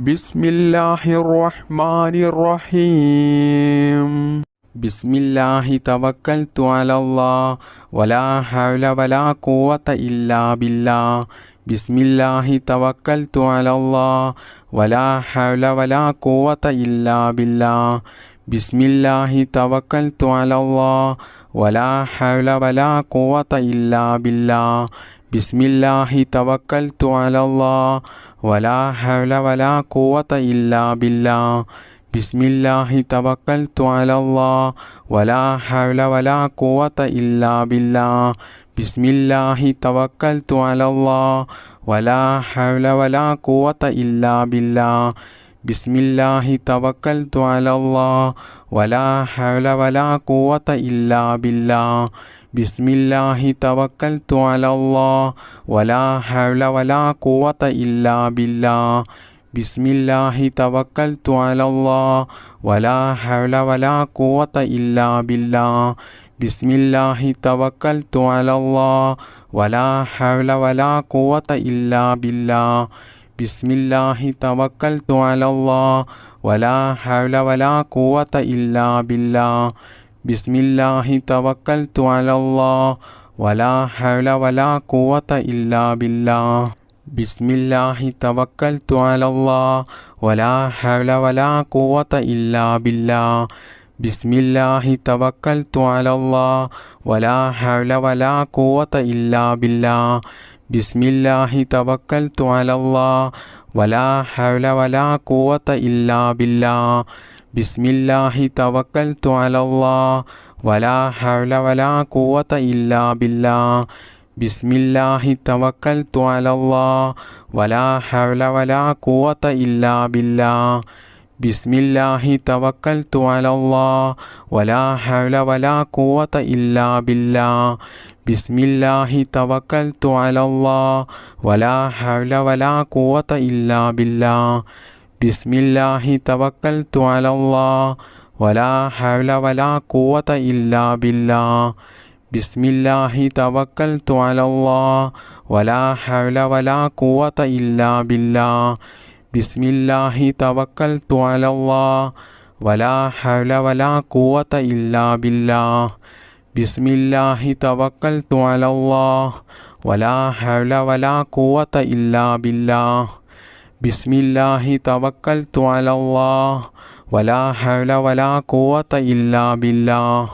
ബിസ്മില്ലാഹിർ റഹ്മാനിർ റഹീം. ബിസ്മില്ലാഹി തവക്കൽതു അലല്ലാഹ് വലാ ഹൗല വലാ ഖുവത ഇല്ലാ ബില്ലാഹ്. ബിസ്മില്ലാഹി തവക്കൽതു അലല്ലാഹ് വലാ ഹൗല വലാ ഖുവത ഇല്ലാ ബില്ലാഹ്. ബിസ്മില്ലാഹി തവക്കൽതു അലല്ലാഹ് വലാ ഹൗല വലാ ഖുവത ഇല്ലാ ബില്ലാഹ്. ബിസ്മില്ലാഹി തവക്കൽതു അലല്ലാഹ് വലാ ഹൗല വലാ ഖുവത ഇല്ലാ ബില്ലാഹ്. ബിസ്മില്ലാഹി തവക്കൽതു അലല്ലാഹ് വലാ ഹൗല വലാ ഖുവത ഇല്ലാ ബില്ലാഹ്. ബിസ്മില്ലാഹി തവക്കൽതു അലല്ലാഹ് വലാ ഹൗല വലാ ഖുവത ഇല്ലാ ബില്ലാഹ്. ബിസ്മില്ലാഹി തവക്കൽതു അലല്ലാഹ് വലാ ഹൗല വലാ ഖുവത ഇല്ലാ ബില്ലാഹ്. ബിസ്മില്ലാഹി തവക്കൽതു അലല്ലാഹ് വലാ ഹൗല വലാ ഖുവത ഇല്ലാ ബില്ലാഹ്. ബിസ്മില്ലാഹി തവക്കൽതു അലല്ലാഹ് വലാ ഹൗല വലാ ഖുവത ഇല്ലാ ബില്ലാഹ്. ബിസ്മില്ലാഹി തവക്കൽതു അലല്ലാഹ് വലാ ഹൗല വലാ ഖുവത ഇല്ലാ ബില്ലാഹ്. ബിസ്മില്ലാഹി തവക്കൽതു അലല്ലാഹ് വലാ ഹൗല വലാ ഖുവത ഇല്ലാ ബില്ലാഹ്. ബിസ്മില്ലാഹി തവക്കൽതു അലല്ലാഹ് വലാ ഹൗല വലാ ഖുവത ഇല്ലാ ബില്ലാഹ്. ബിസ്മില്ലാഹി തവക്കൽതു അലല്ലാഹ് വലാ ഹൗല വലാ ഖുവത ഇല്ലാ ബില്ലാഹ്. ബിസ്മില്ലാഹി തവക്കൽതു അലല്ലാഹ് വലാ ഹൗല വലാ ഖുവത ഇല്ലാ ബില്ലാഹ്. ബിസ്മില്ലാഹി തവക്കൽതു അലല്ലാഹ് വലാ ഹൗല വലാ ഖുവത ഇല്ലാ ബില്ലാഹ്. ബിസ്മില്ലാഹി തവക്കൽതു അലല്ലാഹ് വലാ ഹൗല വലാ ഖുവത ഇല്ലാ ബില്ലാഹ്. ബിസ്മില്ലാഹി തവക്കൽതു അലല്ലാഹ് വലാ ഹൗല വലാ ഖുവത ഇല്ലാ ബില്ലാഹ്. ബിസ്മില്ലാഹി തവക്കൽതു അലല്ലാഹ് വലാ ഹൗല വലാ ഖുവത ഇല്ലാ ബില്ലാഹ്. ബിസ്മില്ലാഹി തവക്കൽതു അലല്ലാഹ് വലാ ഹൗല വലാ ഖുവത ഇല്ലാ ബില്ലാഹ്. ബിസ്മില്ലാഹി തവക്കൽതു അലല്ലാഹ് വലാ ഹൗല വലാ ഖുവത ഇല്ലാ ബില്ലാഹ്. ബിസ്മില്ലാഹി തവക്കൽതു അലല്ലാഹ് വലാ ഹൗല വലാ ഖുവത ഇല്ലാ ബില്ലാഹ്. ബിസ്മില്ലാഹി തവക്കൽതു അലല്ലാഹ് വലാ ഹൗല വലാ ഖുവത ഇല്ലാ ബില്ലാഹ്. ബിസ്മില്ലാഹി തവക്കൽതു അലല്ലാഹ് വലാ ഹൗല വലാ ഖുവത ഇല്ലാ ബില്ലാഹ്. ബിസ്മില്ലാഹി തവക്കൽതു അലല്ലാഹ് വലാ ഹൗല വലാ ഖുവത ഇല്ലാ ബില്ലാഹ്.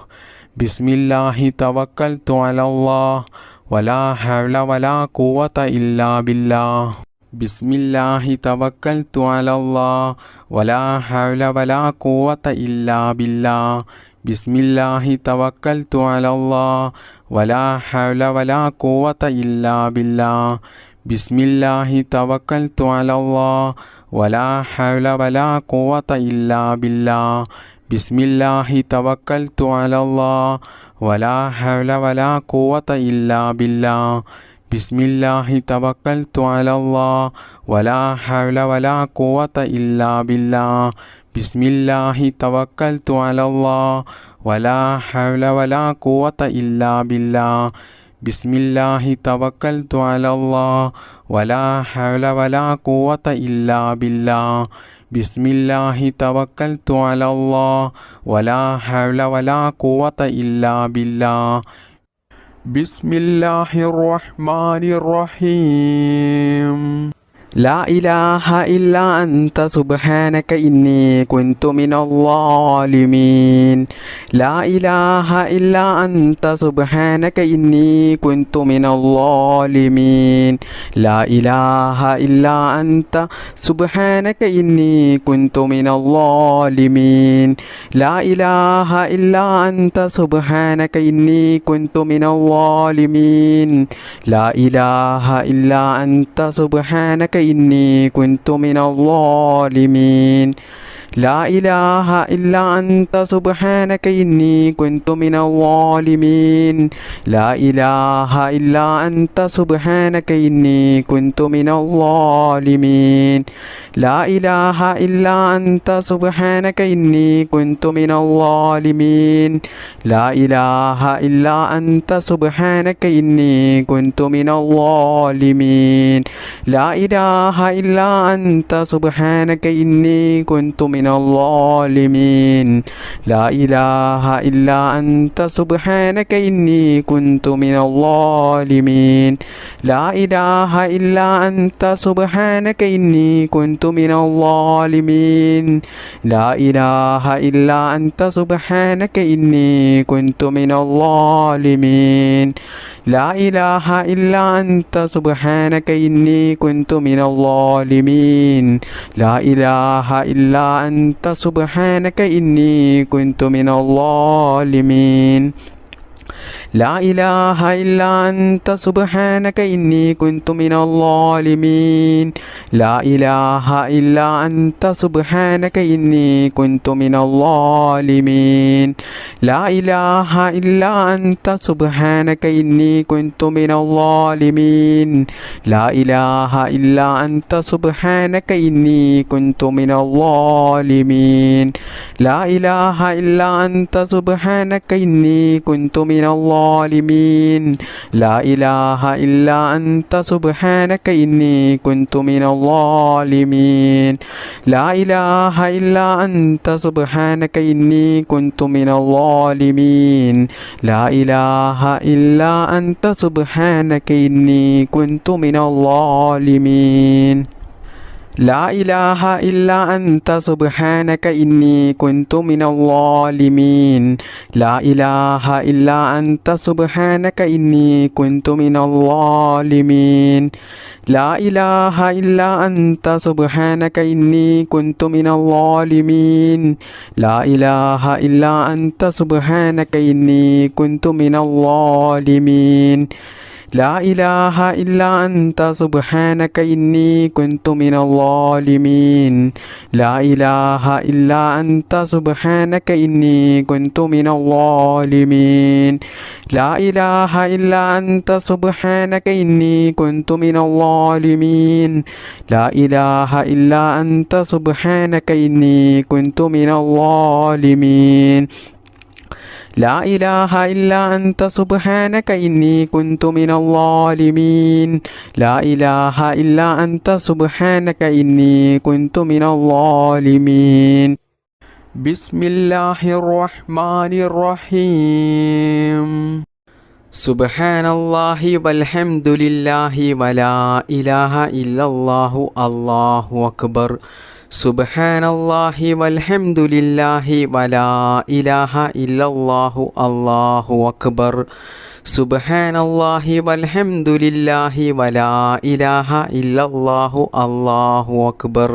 ബിസ്മില്ലാഹി തവക്കൽതു അലല്ലാഹ് വലാ ഹൗല വലാ ഖുവത ഇല്ലാ ബില്ലാഹ്. ബിസ്മില്ലാഹി തവക്കൽതു അലല്ലാഹ് വലാ ഹൗല വലാ ഖുവത ഇല്ലാ ബില്ലാഹ്. ബിസ്മില്ലാഹി തവക്കൽതു അലല്ലാഹ് വലാ ഹൗല വലാ ഖുവത ഇല്ലാ ബില്ലാഹ്. ബിസ്മില്ലാഹി തവക്കൽതു അലല്ലാഹ് വലാ ഹൗല വലാ ഖുവത ഇല്ലാ ബില്ലാഹ്. ബിസ്മില്ലാഹി തവക്കൽതു അലല്ലാഹ് വലാ ഹൗല വലാ ഖുവത ഇല്ലാ ബില്ലാഹ്. ബിസ്മില്ലാഹി തവക്കൽതു അലല്ലാഹ് വലാ ഹൗല വലാ ഖുവത ഇല്ലാ ബില്ലാഹ്. ബിസ്മില്ലാഹി തവക്കൽതു അലല്ലാഹ് വലാ ഹൗല വലാ ഖുവത ഇല്ലാ ബില്ലാഹ്. ബിസ്മില്ലാഹി തവക്കൽതു അലല്ലാഹ് വലാ ഹൗല വലാ ഖുവത ഇല്ലാ ബില്ലാഹ്. ബിസ്മില്ലാഹി തവക്കൽതു അലല്ലാഹ് വലാ ഹൗല വലാ ഖുവത ഇല്ലാ ബില്ലാഹ്. ബിസ്മില്ലാഹിർ റഹ്മാനിർ റഹീം. ലാ ഇലാഹ ഇല്ലാ അൻത സുബ്ഹാനക ഇന്നി കുൻതു മിനൽ ളാലിമീൻ. ലാ ഇലാഹ ഇല്ലാ അൻത സുബ്ഹാനക ഇന്നി കുൻതു മിനൽ ളാലിമീൻ. ലാ ഇലാഹ ഇല്ലാ അൻത സുബ്ഹാനക ഇന്നി കുൻതു മിനൽ ളാലിമീൻ. ലാ ഇലാഹ ഇല്ലാ അൻത സുബ്ഹാനക ഇന്നി കുൻതു മിനൽ ളാലിമീൻ. ലാ ഇലാഹ ഇല്ലാ അൻത സുബ്ഹാനക ഇന്നി കുൻതു മിനൽ ളാലിമീൻ. لا إله إلا أنت سبحانك إني كنت من الظالمين لا إله إلا أنت سبحانك إني كنت من الظالمين لا إله إلا أنت سبحانك إني كنت من الظالمين لا إله إلا أنت سبحانك إني كنت من الظالمين لا إله إلا أنت سبحانك إني كنت من الظالمين لا إله إلا أنت سبحانك إني كنت من الظالمين لا إله إلا أنت سبحانك إني كنت من الظالمين لا إله إلا أنت سبحانك إني كنت من الظالمين لا إله إلا أنت سبحانك إني كنت من الظالمين لا إله إلا أنت سبحانك إني كنت من الظالمين لا إله إلا أنت سبحانك إني كنت من الظالمين لا إله إلا أنت سبحانك إني كنت من الظالمين لا إله إلا أنت سبحانك إني كنت من الظالمين لا إله إلا أنت سبحانك إني كنت من الظالمين لا إله إلا أنت سبحانك إني كنت من الظالمين لا إله إلا أنت سبحانك إني كنت من الظالمين لا إله إلا أنت سبحانك إني كنت من الظالمين لا إله إلا أنت سبحانك إني كنت من الظالمين لا إله إلا أنت سبحانك إني كنت من الظالمين لا إله إلا أنت سبحانك إني كنت من الظالمين لا إله إلا أنت سبحانك إني كنت من الظالمين لا إله إلا أنت سبحانك إني كنت من الظالمين لا إله إلا أنت سبحانك إني كنت من الظالمين لا إله إلا أنت سبحانك إني كنت من الظالمين لا إله إلا أنت سبحانك إني كنت من الظالمين لا إله إلا أنت سبحانك إني كنت من الظالمين لا إله إلا أنت سبحانك إني كنت من الظالمين لا إله إلا أنت سبحانك إني كنت من الظالمين بسم الله الرحمن الرحيم سبحان الله والحمد لله ولا إله إلا الله الله أكبر سبحان الله والحمد لله ولا إله إلا الله الله أكبر سبحان الله والحمد لله ولا إله إلا الله الله أكبر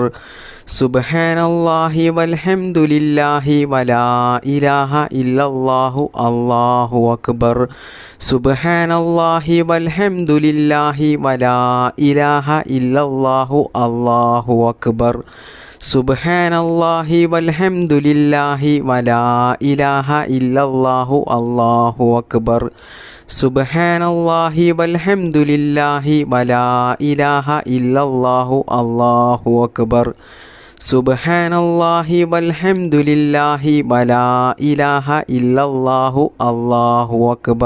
سبحان الله والحمد لله ولا إله إلا الله الله أكبر سبحان الله والحمد لله ولا إله إلا الله الله أكبر سبحان الله والحمد لله ولا إله إلا الله الله أكبر سبحان الله والحمد لله ولا إله إلا الله الله أكبر سبحان الله والحمد لله ولا إله إلا الله الله أكبر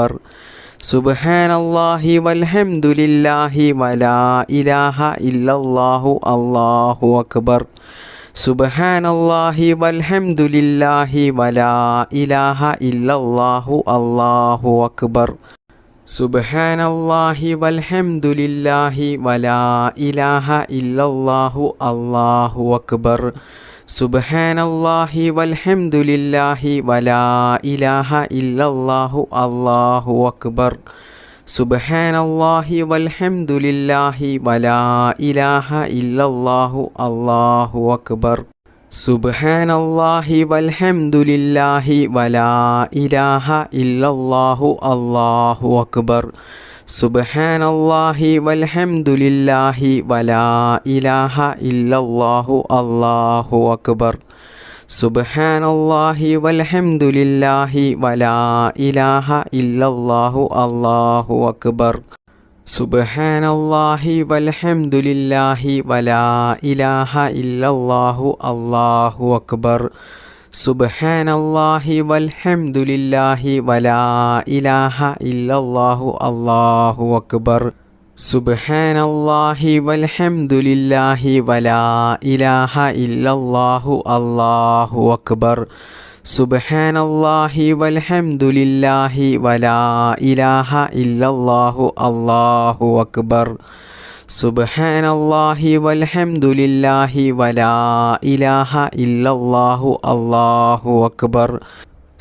سبحان الله والحمد لله ولا إله إلا الله الله أكبر سبحان الله والحمد لله ولا إله إلا الله الله أكبر سبحان الله والحمد لله ولا إله إلا الله الله أكبر سبحان الله والحمد لله ولا إله إلا الله الله أكبر سبحان الله والحمد لله ولا إله إلا الله الله أكبر سبحان الله والحمد لله ولا إله إلا الله الله أكبر سبحان الله والحمد لله ولا إله إلا الله الله أكبر സുബ്ഹാനല്ലാഹി വൽഹംദുലില്ലാഹി വലാ ഇലാഹ ഇല്ലല്ലാഹു അല്ലാഹു അക്ബർ. സുബ്ഹാനല്ലാഹി വൽഹംദുലില്ലാഹി വലാ ഇലാഹ ഇല്ലല്ലാഹു അല്ലാഹു അക്ബർ. സുബ്ഹാനല്ലാഹി വൽഹംദുലില്ലാഹി വലാ ഇലാഹ ഇല്ലല്ലാഹു അല്ലാഹു അക്ബർ. സുബ്ഹാനല്ലാഹി വൽഹംദുലില്ലാഹി വലാ ഇലാഹ ഇല്ലല്ലാഹു അല്ലാഹു അക്ബർ. സുബ്ഹാനല്ലാഹി വൽഹംദുലില്ലാഹി വലാ ഇലാഹ ഇല്ലല്ലാഹു അല്ലാഹു അക്ബർ. സുബ്ഹാനല്ലാഹി വൽഹംദുലില്ലാഹി വലാ ഇലാഹ ഇല്ലല്ലാഹു അല്ലാഹു അക്ബർ.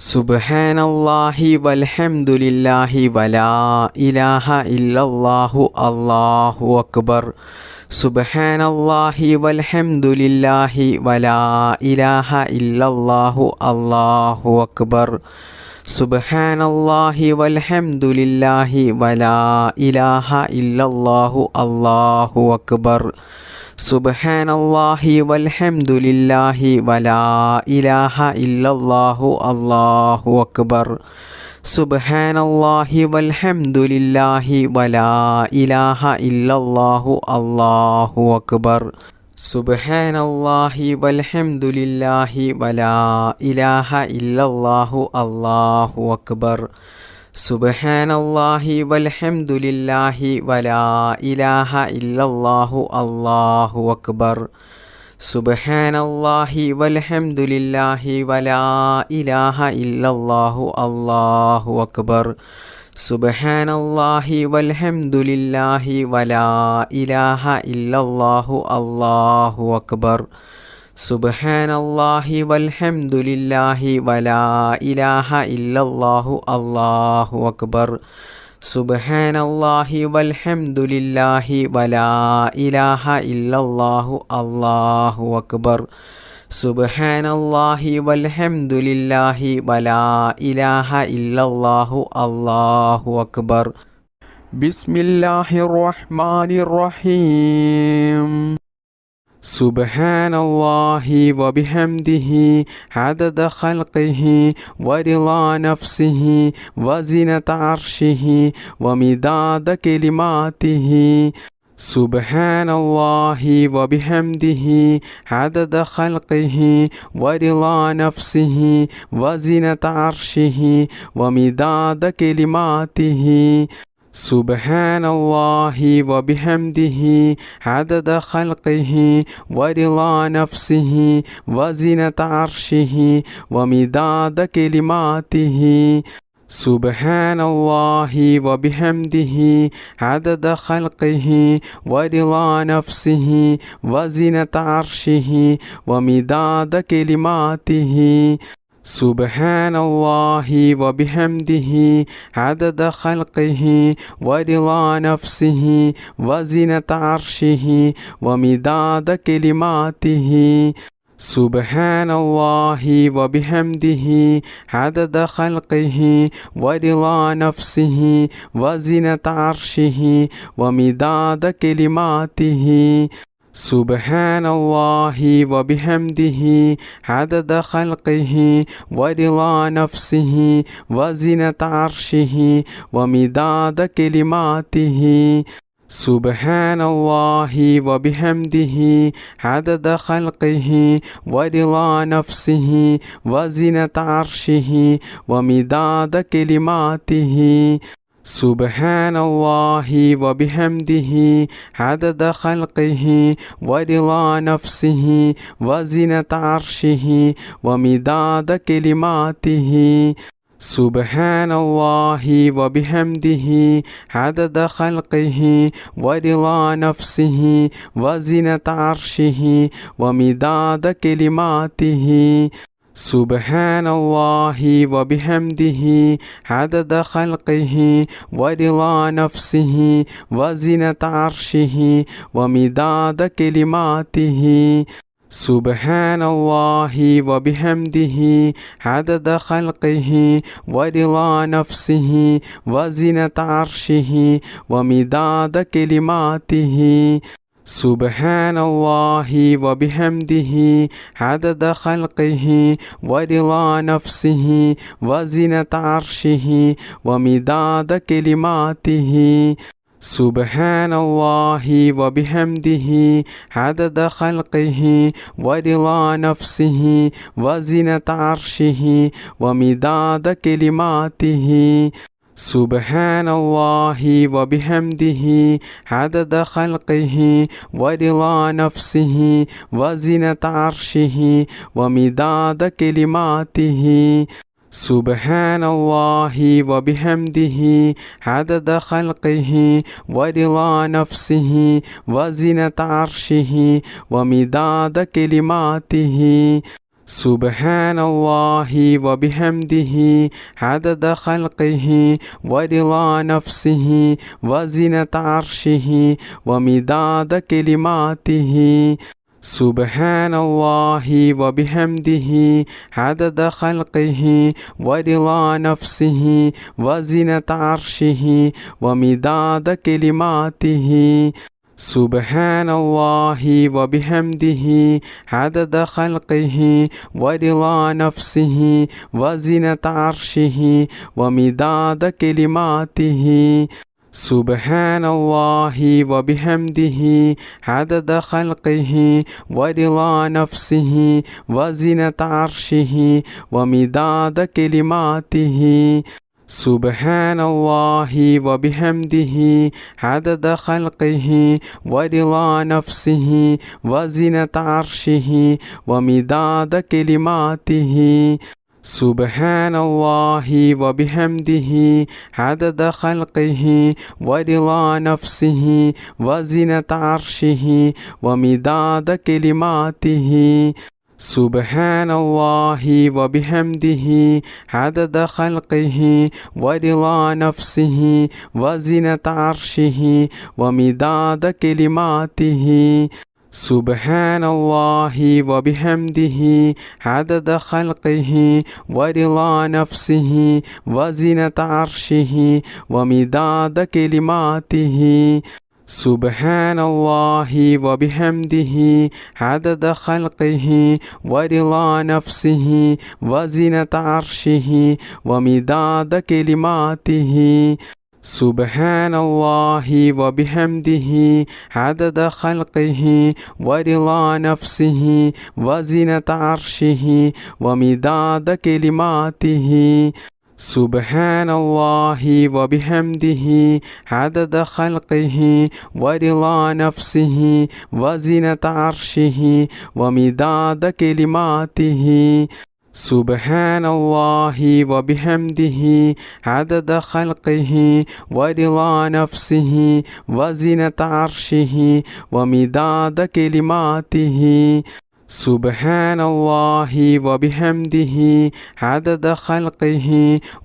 സുബ്ഹാനല്ലാഹി വൽഹംദുലില്ലാഹി വലാ ഇലാഹ ഇല്ലല്ലാഹു അല്ലാഹു അക്ബർ. സുബ്ഹാനല്ലാഹി വൽഹംദുലില്ലാഹി വലാ ഇലാഹ ഇല്ലല്ലാഹു അല്ലാഹു അക്ബർ. സുബ്ഹാനല്ലാഹി വൽഹംദുലില്ലാഹി വലാ ഇലാഹ ഇല്ലല്ലാഹു അല്ലാഹു അക്ബർ. സുബ്ഹാനല്ലാഹി വൽഹംദുലില്ലാഹി വലാ ഇലാഹ ഇല്ലല്ലാഹു അല്ലാഹു അക്ബർ. സുബ്ഹാനല്ലാഹി വൽഹംദുലില്ലാഹി വലാ ഇലാഹ ഇല്ലല്ലാഹു അല്ലാഹു അക്ബർ. സുബ്ഹാനല്ലാഹി വൽഹംദുലില്ലാഹി വലാ ഇലാഹ ഇല്ലല്ലാഹു അല്ലാഹു അക്ബർ. സുബ്ഹാനല്ലാഹി വൽഹംദുലില്ലാഹി വലാ ഇലാഹ ഇല്ലല്ലാഹു അല്ലാഹു അക്ബർ. സുബ്ഹാനല്ലാഹി വൽഹംദുലില്ലാഹി വലാ ഇലാഹ ഇല്ലല്ലാഹു അല്ലാഹു അക്ബർ. സുബ്ഹാനല്ലാഹി വൽഹംദുലില്ലാഹി വലാ ഇലാഹ ഇല്ലല്ലാഹു അല്ലാഹു അക്ബർ. സുബ്ഹാനല്ലാഹി വൽഹംദുലില്ലാഹി വലാ ഇലാഹ ഇല്ലല്ലാഹു അല്ലാഹു അക്ബർ. സുബ്ഹാനല്ലാഹി വൽഹംദുലില്ലാഹി വലാ ഇലാഹ ഇല്ലല്ലാഹു അല്ലാഹു അക്ബർ. സുബ്ഹാനല്ലാഹി വൽഹംദുലില്ലാഹി വലാ ഇലാഹ ഇല്ലല്ലാഹു അല്ലാഹു അക്ബർ. ബിസ്മില്ലാഹിർ റഹ്മാനിർ റഹീം. സുബ്ഹാനല്ലാഹി വബിഹംദിഹി അദദ ഖൽഖിഹി വറിളാ നഫ്സിഹി വസിനത അർശിഹി വമിദാദ കലിമാതിഹി. സുബ്ഹാനല്ലാഹി വബിഹംദിഹി അദദ ഖൽഖിഹി വറിളാ നഫ്സിഹി വസിനത അർശിഹി വമിദാദ കലിമാതിഹി. സുബ്ഹാനല്ലാഹി വബിഹംദിഹി അദദ ഖൽഖിഹി വറിളാ നഫ്സിഹി വസിനത അർശിഹി വമിദാദ കലിമാതിഹി. സുബ്ഹാനല്ലാഹി വബിഹംദിഹി അദദ ഖൽഖിഹി വറിളാ നഫ്സിഹി വസിനത അർശിഹി വമിദാദ കലിമാതിഹി. സുബ്ഹാനല്ലാഹി വബിഹംദിഹി അദദ ഖൽഖിഹി വറിളാ നഫ്സിഹി വസിനത അർശിഹി വമിദാദ കലിമാതിഹി. സുബ്ഹാനല്ലാഹി വബിഹംദിഹി അദദ ഖൽഖിഹി വറിളാ നഫ്സിഹി വസിനത അർശിഹി വമിദാദ കലിമാതിഹി. സുബ്ഹാനല്ലാഹി വബിഹംദിഹി അദദ ഖൽഖിഹി വറിളാ നഫ്സിഹി വസിനത അർശിഹി വമിദാദ കലിമാതിഹി. സുബ്ഹാനല്ലാഹി വബിഹംദിഹി അദദ ഖൽഖിഹി വറിളാ നഫ്സിഹി വസിനത അർശിഹി വമിദാദ കലിമാതിഹി. സുബ്ഹാനല്ലാഹി വബിഹംദിഹി അദദ ഖൽഖിഹി വറിളാ നഫ്സിഹി വസിനത അർശിഹി വമിദാദ കലിമാതിഹി. സുബ്ഹാനല്ലാഹി വബിഹംദിഹി അദദ ഖൽഖിഹി വറിളാ നഫ്സിഹി വസിനത അർശിഹി വമിദാദ കലിമാതിഹി. സുബ്ഹാനല്ലാഹി വബിഹംദിഹി അദദ ഖൽഖിഹി വറിളാ നഫ്സിഹി വസിനത അർശിഹി വമിദാദ കലിമാതിഹി. സുബ്ഹാനല്ലാഹി വബിഹംദിഹി അദദ ഖൽഖിഹി വറിളാ നഫ്സിഹി വസിനത അർശിഹി വമിദാദ കലിമാതിഹി. سبحان الله وبحمده عدد خلقه ورضا نفسه وزنة عرشه ومداد كلماته سبحان الله وبحمده عدد خلقه ورضا نفسه وزنة عرشه ومداد كلماته سبحان الله وبحمده عدد خلقه ورضا نفسه وزنة عرشه ومداد كلماته سبحان الله وبحمده عدد خلقه ورضا نفسه وزنة عرشه ومداد كلماته سبحان الله وبحمده عدد خلقه ورضا نفسه وزنة عرشه ومداد كلماته سبحان الله وبحمده عدد خلقه ورضا نفسه وزنة عرشه ومداد كلماته سبحان الله وبحمده عدد خلقه ورضا نفسه وزنة عرشه ومداد كلماته سبحان الله وبحمده عدد خلقه ورضا نفسه وزنة عرشه ومداد كلماته سبحان الله وبحمده عدد خلقه ورضا نفسه وزنة عرشه ومداد كلماته سبحان الله وبحمده عدد خلقه ورضا نفسه وزنة عرشه ومداد كلماته سبحان الله وبحمده عدد خلقه ورضا نفسه وزنة عرشه ومداد كلماته سبحان الله وبحمده عدد خلقه ورضا نفسه وزنة عرشه ومداد كلماته سبحان الله وبحمده عدد خلقه ورضا نفسه وزنة عرشه ومداد كلماته سبحان الله وبحمده عدد خلقه ورضا نفسه وزنة عرشه ومداد كلماته سبحان الله وبحمده عدد خلقه ورضا نفسه وزنة عرشه ومداد كلماته سبحان الله وبحمده عدد خلقه ورضا نفسه وزنة عرشه ومداد كلماته سبحان الله وبحمده عدد خلقه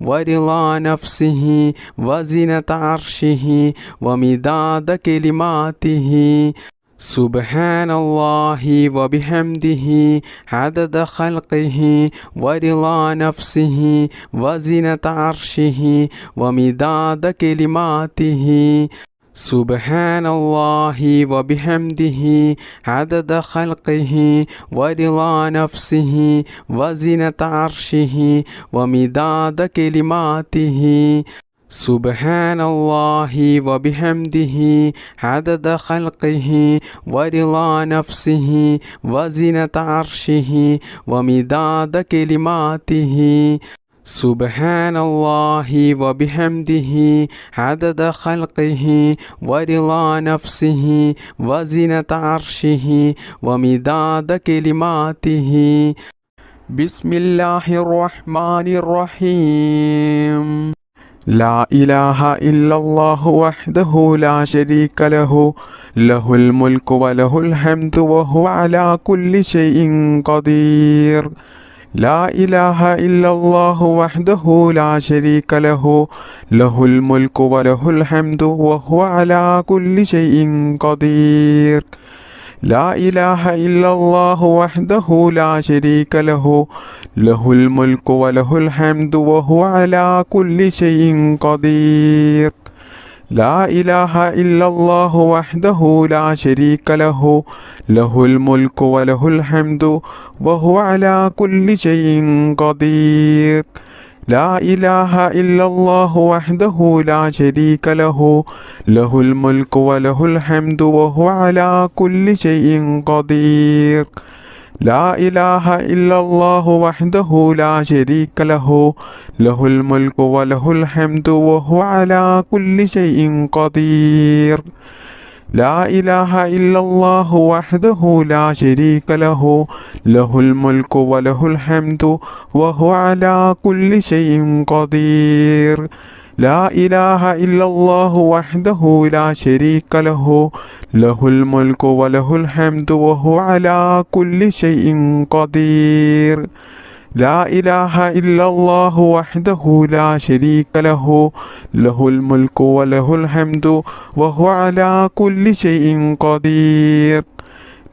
ورضا نفسه وزنة عرشه ومداد كلماته سبحان الله وبحمده عدد خلقه ورضا نفسه وزنة عرشه ومداد كلماته سبحان الله وبحمده عدد خلقه ورضا نفسه وزنة عرشه ومداد كلماته سبحان الله وبحمده عدد خلقه ورضا نفسه وزنة عرشه ومداد كلماته سبحان الله وبحمده عدد خلقه ورضا نفسه وزنة عرشه ومداد كلماته بسم الله الرحمن الرحيم لا إله إلا الله وحده لا شريك له له الملك وله الحمد وهو على كل شيء قدير لا إله إلا الله وحده لا شريك له له الملك وله الحمد وهو على كل شيء قدير لا إله إلا الله وحده لا شريك له له الملك وله الحمد وهو على كل شيء قدير لا إله إلا الله وحده لا شريك له له الملك وله الحمد وهو على كل شيء قدير. لا إله إلا الله وحده لا شريك له له الملك وله الحمد وهو على كل شيء قدير. لا إله إلا الله وحده لا شريك له له الملك وله الحمد وهو على كل شيء قدير. لا إله إلا الله وحده لا شريك له له الملك وله الحمد وهو على كل شيء قدير. لا إله إلا الله وحده لا شريك له له الملك وله الحمد وهو على كل شيء قدير. لا إله إلا الله وحده لا شريك له له الملك وله الحمد وهو على كل شيء قدير.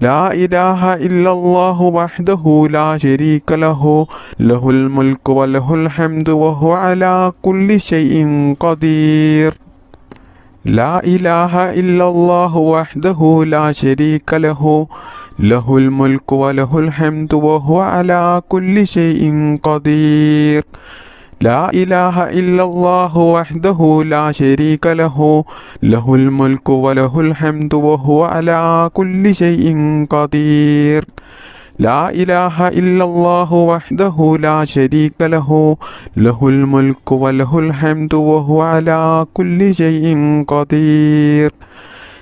لا إله إلا الله وحده لا شريك له له الملك وله الحمد وهو على كل شيء قدير. لا إله إلا الله وحده لا شريك له له الملك وله الحمد وهو على كل شيء قدير. لا إله إلا الله وحده لا شريك له له الملك وله الحمد وهو على كل شيء قدير. لا إله إلا الله وحده لا شريك له له الملك وله الحمد وهو على كل شيء قدير.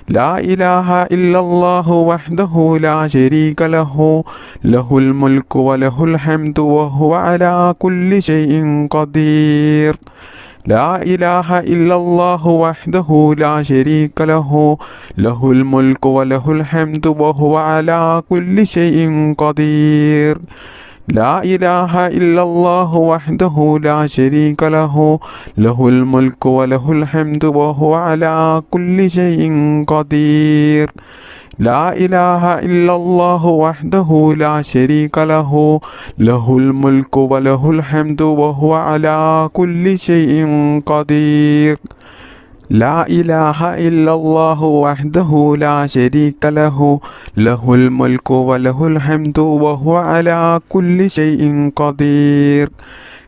لا إله إلا الله وحده لا شريك له له الملك وله الحمد وهو على كل شيء قدير. لا إله إلا الله وحده لا شريك له له الملك وله الحمد وهو على كل شيء قدير. لا إله إلا الله وحده لا شريك له له الملك وله الحمد وهو على كل شيء قدير. لا إله إلا الله وحده لا شريك له له الملك وله الحمد وهو على كل شيء قدير. لا إله إلا الله وحده لا شريك له له الملك وله الحمد وهو على كل شيء قدير.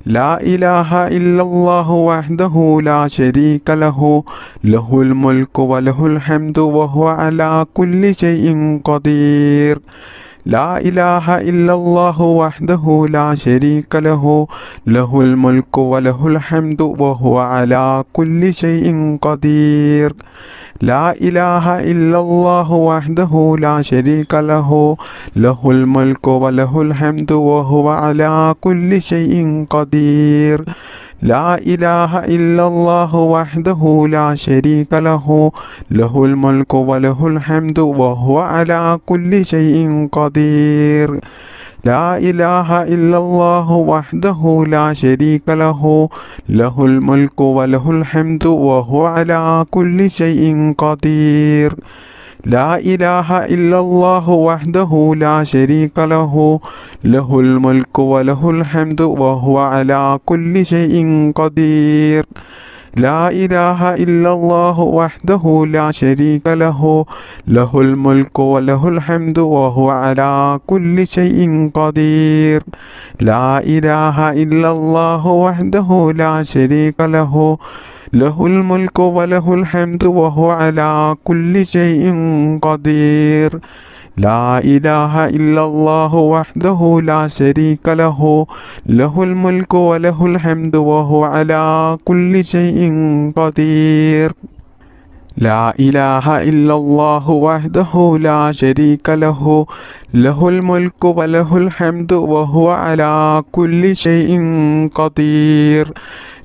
لا إله إلا الله وحده لا شريك له له الملك وله الحمد وهو على كل شيء قدير. لا إله إلا الله وحده لا شريك له له الملك وله الحمد وهو على كل شيء قدير. لا إله إلا الله وحده لا شريك له له الملك وله الحمد وهو على كل شيء قدير. لا إله إلا الله وحده لا شريك له له الملك وله الحمد وهو على كل شيء قدير. لا إله إلا الله وحده لا شريك له له الملك وله الحمد وهو على كل شيء قدير. لا إله إلا الله وحده لا شريك له له الملك وله الحمد وهو على كل شيء قدير. لا إله إلا الله وحده لا شريك له له الملك وله الحمد وهو على كل شيء قدير. لا إله إلا الله وحده لا شريك له له الملك وله الحمد وهو على كل شيء قدير. لا إله إلا الله وحده لا شريك له له الملك وله الحمد وهو على كل شيء قدير. لا إله إلا الله وحده لا شريك له له الملك وله الحمد وهو على كل شيء قدير.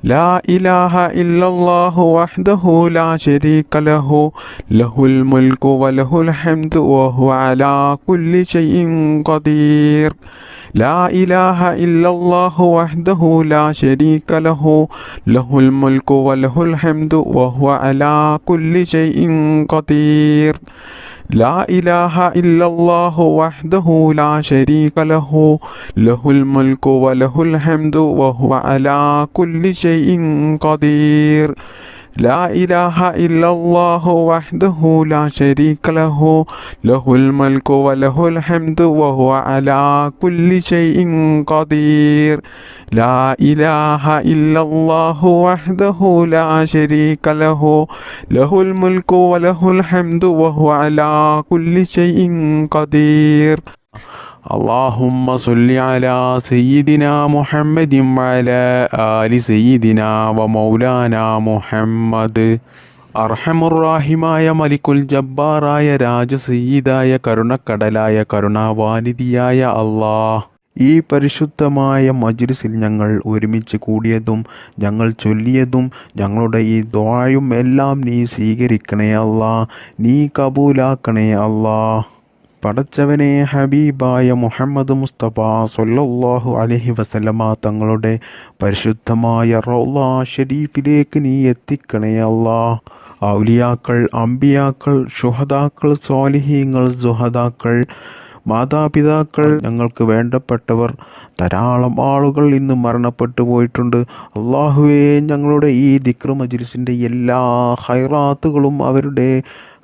لا إله إلا الله وحده لا شريك له له الملك وله الحمد وهو على كل شيء قدير. لا إله إلا الله وحده لا شريك له له الملك وله الحمد وهو على كل شيء قدير. لا إله إلا الله وحده لا شريك له له الملك وله الحمد وهو على كل شيء قدير. لا إله إلا الله وحده لا شريك له له الملك وله الحمد وهو على كل شيء قدير لا إله إلا الله وحده لا شريك له له الملك وله الحمد وهو على كل شيء قدير اللهم صل على سيدنا محمد وعلى آل سيدنا ومولانا മുഹമ്മദ്. അർഹമുറാഹിമായ മലിക്കുൽ ജബ്ബാറായ രാജസയ്യിദായ കരുണക്കടലായ കരുണാവാനിധിയായ അല്ലാഹ്, ഈ പരിശുദ്ധമായ മജ്ലിസിൽ ഞങ്ങൾ ഒരുമിച്ച് കൂടിയതും ഞങ്ങൾ ചൊല്ലിയതും ഞങ്ങളുടെ ഈ ദുആയും എല്ലാം നീ സ്വീകരിക്കണേ അല്ലാഹ്, നീ കബൂലാക്കണേ അല്ലാഹ്. പടച്ചവനെ, ഹബീബായ മുഹമ്മദ് മുസ്തഫ സ്വല്ലല്ലാഹു അലൈഹി വസല്ലമ തങ്ങളുടെ പരിശുദ്ധമായ റൗള ഷരീഫിലേക്ക് നീ എത്തിക്കണേ അല്ലാഹ്. ഔലിയാക്കൾ, അമ്പിയാക്കൾ, ശുഹദാക്കൾ, സ്വാലിഹീങ്ങൾ, സുഹദാക്കൾ, മാതാപിതാക്കൾ, ഞങ്ങൾക്ക് വേണ്ടപ്പെട്ടവർ ധാരാളം ആളുകൾ ഇന്ന് മരണപ്പെട്ടു പോയിട്ടുണ്ട്. അള്ളാഹുവേ, ഞങ്ങളുടെ ഈ ദിക്ർ മജ്ലിസിൻ്റെ എല്ലാ ഹൈറാത്തുകളും അവരുടെ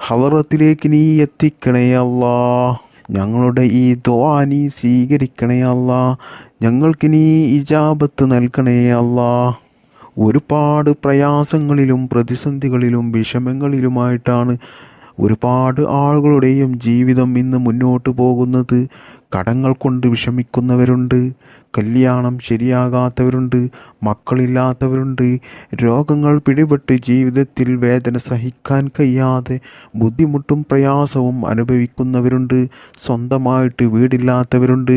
ഹളറത്തിലേക്ക് നീ എത്തിക്കണേ അല്ലാ. ഞങ്ങളുടെ ഈ ദുആ നീ സ്വീകരിക്കണേ അല്ലാ. ഞങ്ങൾക്ക് നീ ഇജാബത്ത് നൽകണേ അല്ലാ. ഒരുപാട് പ്രയാസങ്ങളിലും പ്രതിസന്ധികളിലും വിഷമങ്ങളിലുമായിട്ടാണ് ഒരുപാട് ആളുകളുടെയും ജീവിതം ഇന്ന് മുന്നോട്ട് പോകുന്നത്. കടങ്ങൾ കൊണ്ട് വിഷമിക്കുന്നവരുണ്ട്, കല്യാണം ശരിയാകാത്തവരുണ്ട്, മക്കളില്ലാത്തവരുണ്ട്, രോഗങ്ങൾ പിടിപെട്ട് ജീവിതത്തിൽ വേദന സഹിക്കാൻ കഴിയാതെ ബുദ്ധിമുട്ടും പ്രയാസവും അനുഭവിക്കുന്നവരുണ്ട്, സ്വന്തമായിട്ട് വീടില്ലാത്തവരുണ്ട്,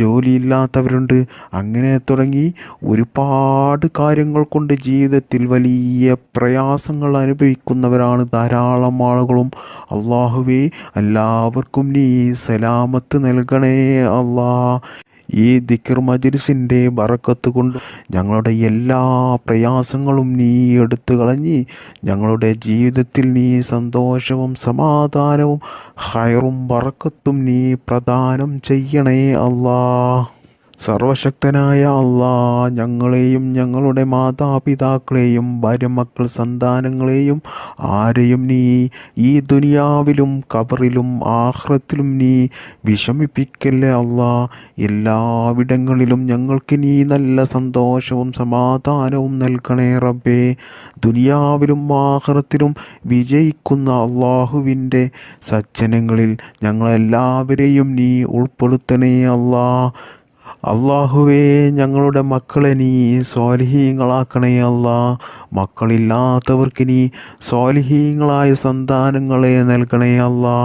ജോലിയില്ലാത്തവരുണ്ട്. അങ്ങനെ തുടങ്ങി ഒരുപാട് കാര്യങ്ങൾ കൊണ്ട് ജീവിതത്തിൽ വലിയ പ്രയാസങ്ങൾ അനുഭവിക്കുന്നവരാണ് ധാരാളം ആളുകളും. അള്ളാഹുവേ, എല്ലാവർക്കും നീ സലാമത്ത് നൽകണേ അല്ലാ. ഈ ദിക്ർ മജ്ലിസിൻ്റെ ബറക്കത്ത് കൊണ്ട് ഞങ്ങളുടെ എല്ലാ പ്രയാസങ്ങളും നീ എടുത്തു കളഞ്ഞ് ഞങ്ങളുടെ ജീവിതത്തിൽ നീ സന്തോഷവും സമാധാനവും ഹൈറും ബറക്കത്തും നീ പ്രദാനം ചെയ്യണേ അല്ലാ. സർവശക്തനായ അല്ലാ, ഞങ്ങളെയും ഞങ്ങളുടെ മാതാപിതാക്കളെയും ഭാര്യമക്കൾ സന്താനങ്ങളെയും ആരെയും നീ ഈ ദുനിയാവിലും ഖബറിലും ആഖിറത്തിലും നീ വിഷമിപ്പിക്കല്ലേ അല്ലാ. എല്ലാവിടങ്ങളിലും ഞങ്ങൾക്ക് നീ നല്ല സന്തോഷവും സമാധാനവും നൽകണേ റബ്ബേ. ദുനിയാവിലും ആഖിറത്തിലും വിജയിക്കുന്ന അള്ളാഹുവിൻ്റെ സജ്ജനങ്ങളിൽ ഞങ്ങളെല്ലാവരെയും നീ ഉൾപ്പെടുത്തണേ അല്ലാ. അള്ളാഹുവേ, ഞങ്ങളുടെ മക്കളെ നീ സ്വാലിഹീങ്ങളാക്കണേ അല്ലാ. മക്കളില്ലാത്തവർക്ക് നീ സ്വാലിഹീങ്ങളായ സന്താനങ്ങളെ നൽകണേ അല്ലാ.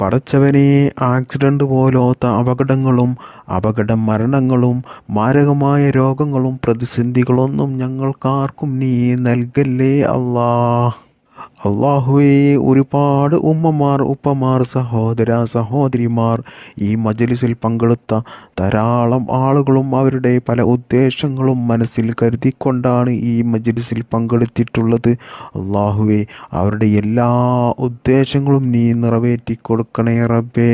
പടച്ചവനെ, ആക്സിഡൻ്റ് പോലത്തെ അപകടങ്ങളും അപകട മരണങ്ങളും മാരകമായ രോഗങ്ങളും പ്രതിസന്ധികളൊന്നും ഞങ്ങൾക്കാർക്കും നീ നൽകല്ലേ അല്ലാ. അള്ളാഹുവേ, ഒരുപാട് ഉമ്മമാർ, ഉപ്പമാർ, സഹോദര സഹോദരിമാർ, ഈ മജ്ലിസിൽ പങ്കെടുത്ത ധാരാളം ആളുകളും അവരുടെ പല ഉദ്ദേശങ്ങളും മനസ്സിൽ കരുതിക്കൊണ്ടാണ് ഈ മജ്ലിസിൽ പങ്കെടുത്തിട്ടുള്ളത്. അള്ളാഹുവേ, അവരുടെ എല്ലാ ഉദ്ദേശങ്ങളും നീ നിറവേറ്റി കൊടുക്കണേ റബ്ബേ.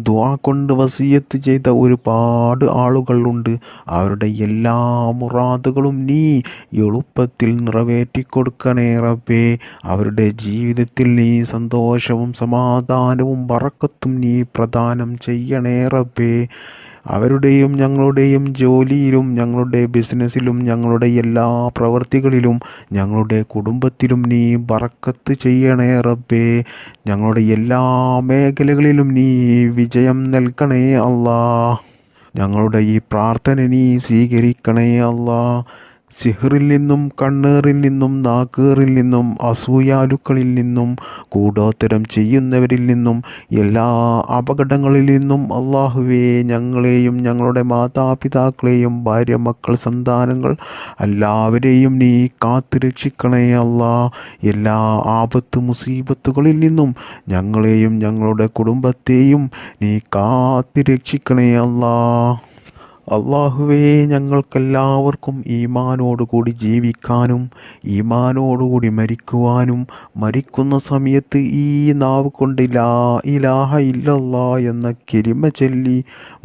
ദുആ കൊണ്ട് വസിയത്ത് ചെയ്ത ഒരുപാട് ആളുകളുണ്ട്. അവരുടെ എല്ലാ മുറാദുകളും നീ എളുപ്പത്തിൽ നിറവേറ്റി കൊടുക്കണേ റബ്ബേ. അവരുടെ ജീവിതത്തിൽ നീ സന്തോഷവും സമാധാനവും ബറക്കത്തും നീ പ്രദാനം ചെയ്യണേ റബ്ബേ. അവരുടെയും ഞങ്ങളുടെയും ജോലിയിലും ഞങ്ങളുടെ ബിസിനസ്സിലും ഞങ്ങളുടെ എല്ലാ പ്രവൃത്തികളിലും ഞങ്ങളുടെ കുടുംബത്തിലും നീ ബറക്കത്ത് ചെയ്യണേ റബ്ബേ. ഞങ്ങളുടെ എല്ലാ മേഖലകളിലും നീ വിജയം നൽകണേ അല്ലാ. ഞങ്ങളുടെ ഈ പ്രാർത്ഥന നീ സ്വീകരിക്കണേ അല്ലാ. സിഹറിൽ നിന്നും, കണ്ണേറിൽ നിന്നും, നാക്കേറിൽ നിന്നും, അസൂയാലുക്കളിൽ നിന്നും, കൂടോത്തരം ചെയ്യുന്നവരിൽ നിന്നും, എല്ലാ അപകടങ്ങളിൽ നിന്നും അള്ളാഹുവേ, ഞങ്ങളെയും ഞങ്ങളുടെ മാതാപിതാക്കളെയും ഭാര്യ മക്കൾ സന്താനങ്ങൾ എല്ലാവരെയും നീ കാത്തു രക്ഷിക്കണേ അല്ലാ. എല്ലാ ആപത്ത് മുസീബത്തുകളിൽ നിന്നും ഞങ്ങളെയും ഞങ്ങളുടെ കുടുംബത്തെയും നീ കാത്തു രക്ഷിക്കണേ അല്ലാ. അള്ളാഹുവേ, ഞങ്ങൾക്കെല്ലാവർക്കും ഈമാനോടുകൂടി ജീവിക്കാനും ഈമാനോടുകൂടി മരിക്കുവാനും മരിക്കുന്ന സമയത്ത് ഈ നാവ് കൊണ്ട് ലാ ഇലാഹ ഇല്ലല്ലാ എന്ന കലിമ ചൊല്ലി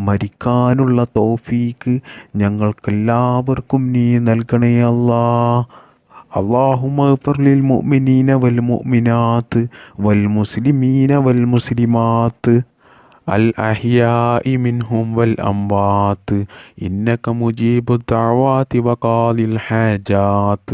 മരിക്കാനുള്ള തൗഫീക്ക് ഞങ്ങൾക്കെല്ലാവർക്കും നീ നൽകണേ അല്ലാ. اللهم اغفر للمؤمنين والمؤمنات والمسلمين والمسلمات الأحياء منهم والأموات إنك مجيب الدعوات وقاضي الحاجات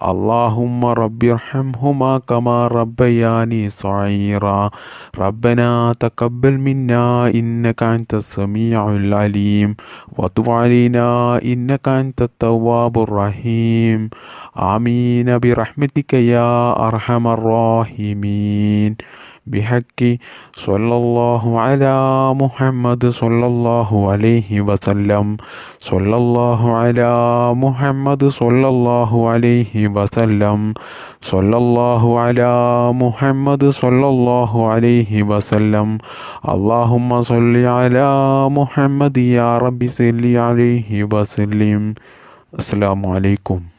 اللهم رب ارحمهما كما ربياني صغيرا ربنا تقبل منا إنك أنت السميع العليم وتب علينا إنك أنت التواب الرحيم آمين برحمتك يا أرحم الراحمين بحق صلى الله على محمد صلى الله عليه وسلم صلى الله على محمد صلى الله عليه وسلم صلى الله على محمد صلى الله عليه وسلم اللهم صل على محمد يا رب صل عليه وسلم. السلام عليكم.